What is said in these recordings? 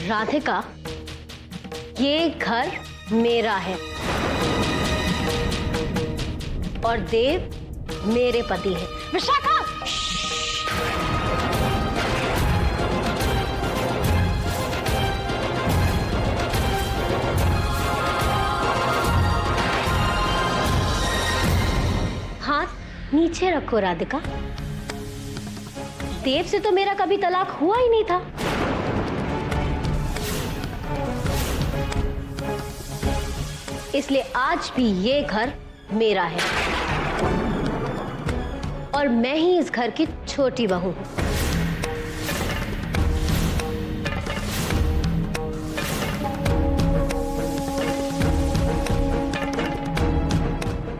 राधिका, ये घर मेरा है और देव मेरे पति है। विशाखा! हाथ नीचे रखो राधिका। देव से तो मेरा कभी तलाक हुआ ही नहीं था। इसलिए आज भी ये घर मेरा है और मैं ही इस घर की छोटी बहू हूं।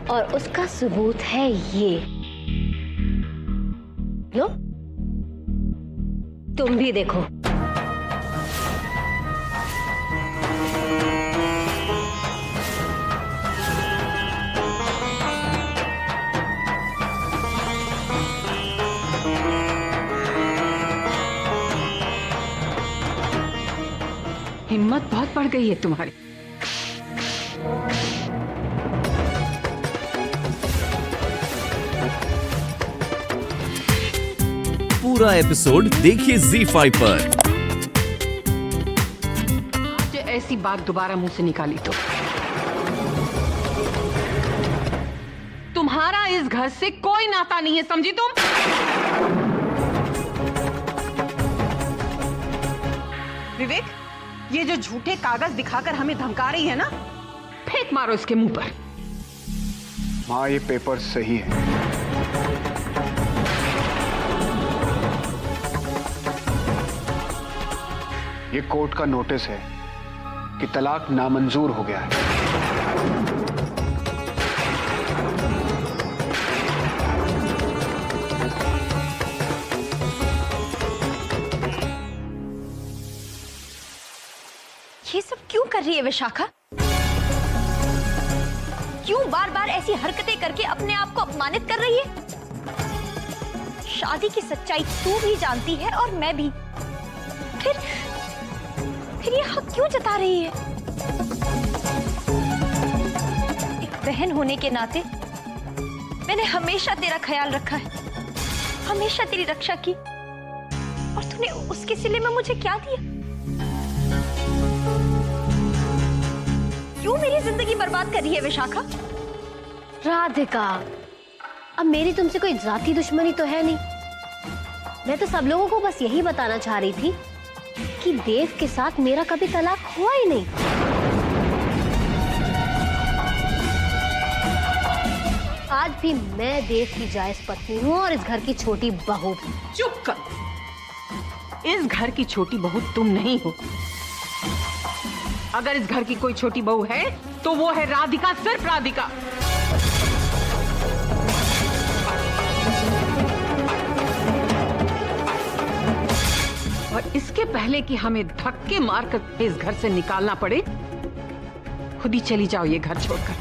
और उसका सबूत है ये लो, तुम भी देखो। हिम्मत बहुत बढ़ गई है तुम्हारी। पूरा एपिसोड देखिए ZEE5 पर। आज ऐसी बात दोबारा मुंह से निकाली तो तुम्हारा इस घर से कोई नाता नहीं है, समझी तुम? विवेक, ये जो झूठे कागज दिखाकर हमें धमका रही है ना, फेंक मारो इसके मुंह पर। माँ, ये पेपर सही है। ये कोर्ट का नोटिस है कि तलाक नामंजूर हो गया है। ये सब क्यों कर रही है विशाखा? क्यों बार बार ऐसी हरकतें करके अपने आप को अपमानित कर रही है? शादी की सच्चाई तू भी जानती है और मैं भी। फिर ये हक क्यों जता रही है? एक बहन होने के नाते मैंने हमेशा तेरा ख्याल रखा है, हमेशा तेरी रक्षा की, और तूने उसके सिले में मुझे क्या दिया? क्यों मेरी जिंदगी बर्बाद कर रही है विशाखा? राधिका, अब मेरी तुमसे कोई जाती दुश्मनी तो है नहीं। मैं तो सब लोगों को बस यही बताना चाह रही थी कि देव के साथ मेरा कभी तलाक हुआ ही नहीं। आज भी मैं देव की जायज पत्नी हूँ और इस घर की छोटी बहू भी। चुप कर। इस घर की छोटी बहू तुम नहीं हो। अगर इस घर की कोई छोटी बहू है तो वो है राधिका, सिर्फ राधिका। और इसके पहले कि हमें धक्के मारकर इस घर से निकालना पड़े, खुद ही चली जाओ ये घर छोड़कर।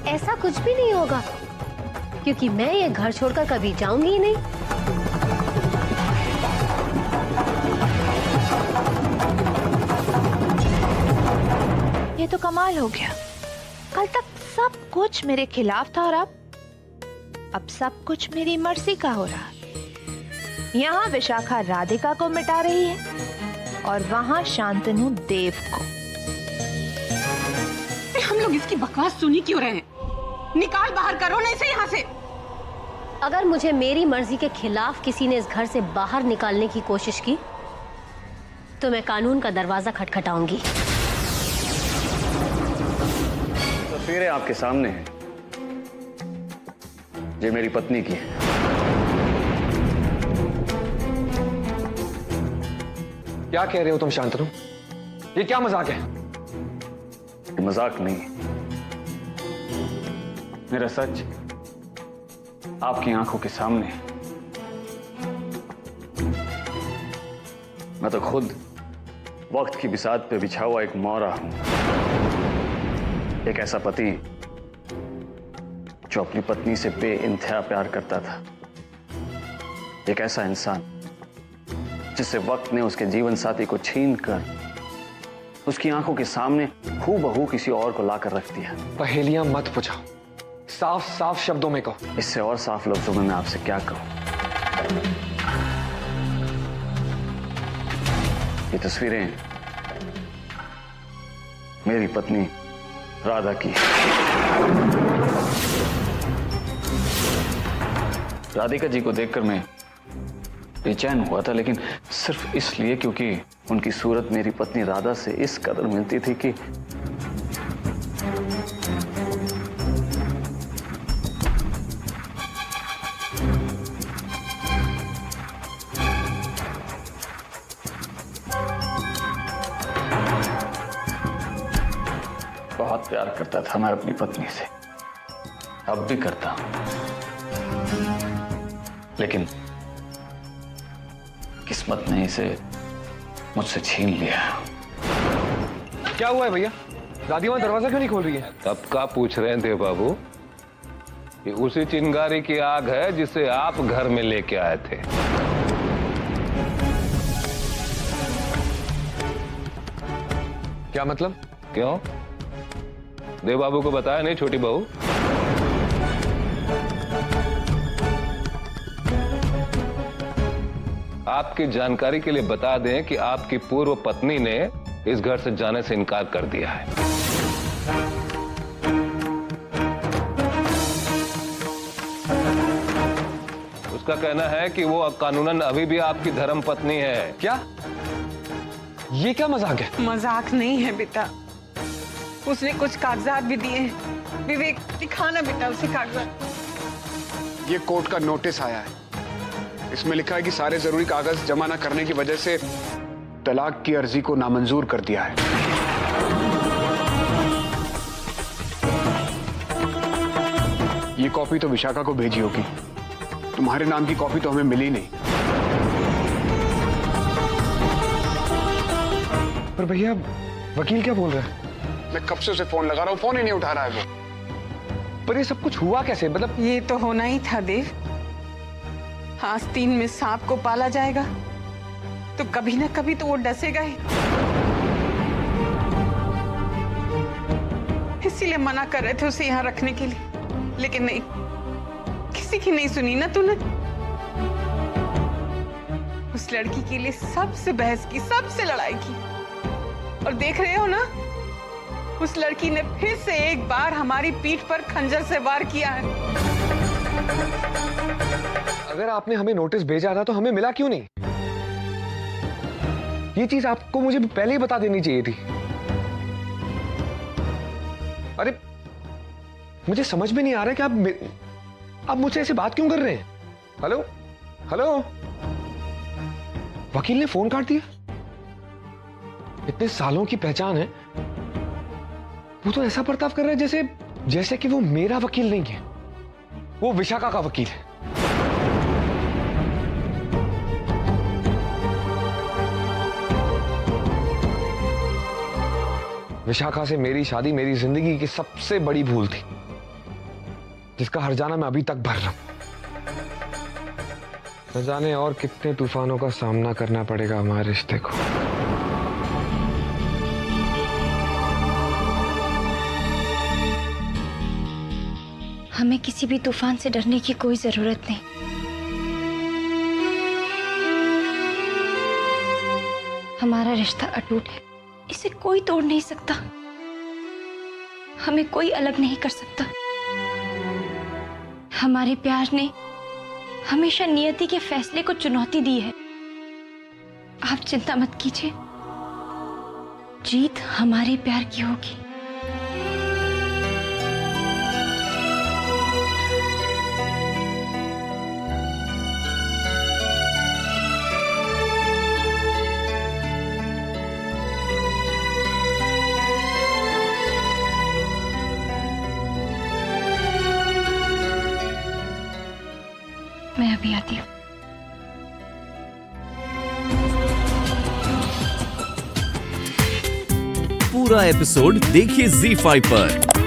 ऐसा कुछ भी नहीं होगा, क्योंकि मैं ये घर छोड़कर कभी जाऊंगी ही नहीं। ये तो कमाल हो गया। कल तक सब कुछ मेरे खिलाफ था और अब सब कुछ मेरी मर्जी का हो रहा। यहाँ विशाखा राधिका को मिटा रही है और वहां शांतनु देव को। हम लोग इसकी बकवास सुनी क्यों रहे हैं? निकाल बाहर करो ना इसे यहाँ से। अगर मुझे मेरी मर्जी के खिलाफ किसी ने इस घर से बाहर निकालने की कोशिश की तो मैं कानून का दरवाजा खटखटाऊंगी। तस्वीरें आपके सामने हैं, ये मेरी पत्नी की है। क्या कह रहे हो तुम शांतनु? ये क्या मजाक है? ये मजाक नहीं, मेरा सच आपकी आंखों के सामने है। मैं तो खुद वक्त की बिसात पे बिछा हुआ एक मौरा हूं, एक ऐसा पति जो अपनी पत्नी से बेइंतहा प्यार करता था, एक ऐसा इंसान जिसे वक्त ने उसके जीवन साथी को छीन कर उसकी आंखों के सामने हूबहू किसी और को लाकर रख दिया। पहेलियां मत बुझाओ, साफ साफ शब्दों में कहो। इससे और साफ लफ्जों में मैं आपसे क्या कहूं? ये तस्वीरें मेरी पत्नी राधा की। राधिका जी को देखकर मैं बेचैन हुआ था, लेकिन सिर्फ इसलिए क्योंकि उनकी सूरत मेरी पत्नी राधा से इस कदर मिलती थी कि बहुत प्यार करता था मैं अपनी पत्नी से, अब भी करता हूं, लेकिन किस्मत ने इसे मुझसे छीन लिया। क्या हुआ है भैया? दादी माँ दरवाजा क्यों नहीं खोल रही है? कब का पूछ रहे थे बाबू? ये उसी चिंगारी की आग है जिसे आप घर में लेके आए थे। क्या मतलब? क्यों? देव बाबू को बताया नहीं छोटी बहू? आपकी जानकारी के लिए बता दें कि आपकी पूर्व पत्नी ने इस घर से जाने से इनकार कर दिया है। उसका कहना है कि वो कानूनन अभी भी आपकी धर्म पत्नी है। क्या? ये क्या मजाक है? मजाक नहीं है बेटा, उसने कुछ कागजात भी दिए हैं। विवेक दिखाना बेटा उसे कागजात। ये कोर्ट का नोटिस आया है, इसमें लिखा है कि सारे जरूरी कागज जमा न करने की वजह से तलाक की अर्जी को नामंजूर कर दिया है। ये कॉपी तो विशाखा को भेजी होगी, तुम्हारे नाम की कॉपी तो हमें मिली नहीं। पर भैया वकील क्या बोल रहा है? मैं कब से उसे फोन लगा रहा हूं, फोन ही नहीं उठा रहा है वो। पर ये सब कुछ हुआ कैसे? मतलब ये तो होना ही था देव। आस्तीन में सांप को पाला जाएगा तो कभी ना कभी तो वो डसेगा ही। इसीलिए मना कर रहे थे उसे यहाँ रखने के लिए, लेकिन नहीं, किसी की नहीं सुनी ना तूने। उस लड़की के लिए सबसे बहस की, सबसे लड़ाई की, और देख रहे हो ना, उस लड़की ने फिर से एक बार हमारी पीठ पर खंजर से वार किया है। अगर आपने हमें नोटिस भेजा था तो हमें मिला क्यों नहीं? ये चीज आपको मुझे पहले ही बता देनी चाहिए थी। अरे मुझे समझ में नहीं आ रहा कि आप मुझसे ऐसे बात क्यों कर रहे हैं? हेलो हेलो, वकील ने फोन काट दिया। इतने सालों की पहचान है, वो तो ऐसा बर्ताव कर रहा है जैसे कि वो मेरा वकील नहीं है, वो विशाखा का वकील है। विशाखा से मेरी शादी मेरी जिंदगी की सबसे बड़ी भूल थी, जिसका हर्जाना मैं अभी तक भर रहा हूं। न जाने और कितने तूफानों का सामना करना पड़ेगा हमारे रिश्ते को। हमें किसी भी तूफान से डरने की कोई जरूरत नहीं। हमारा रिश्ता अटूट है, इसे कोई तोड़ नहीं सकता, हमें कोई अलग नहीं कर सकता। हमारे प्यार ने हमेशा नियति के फैसले को चुनौती दी है। आप चिंता मत कीजिए, जीत हमारे प्यार की होगी। मैं अभी आती हूँ। पूरा एपिसोड देखिए ZEE5 पर।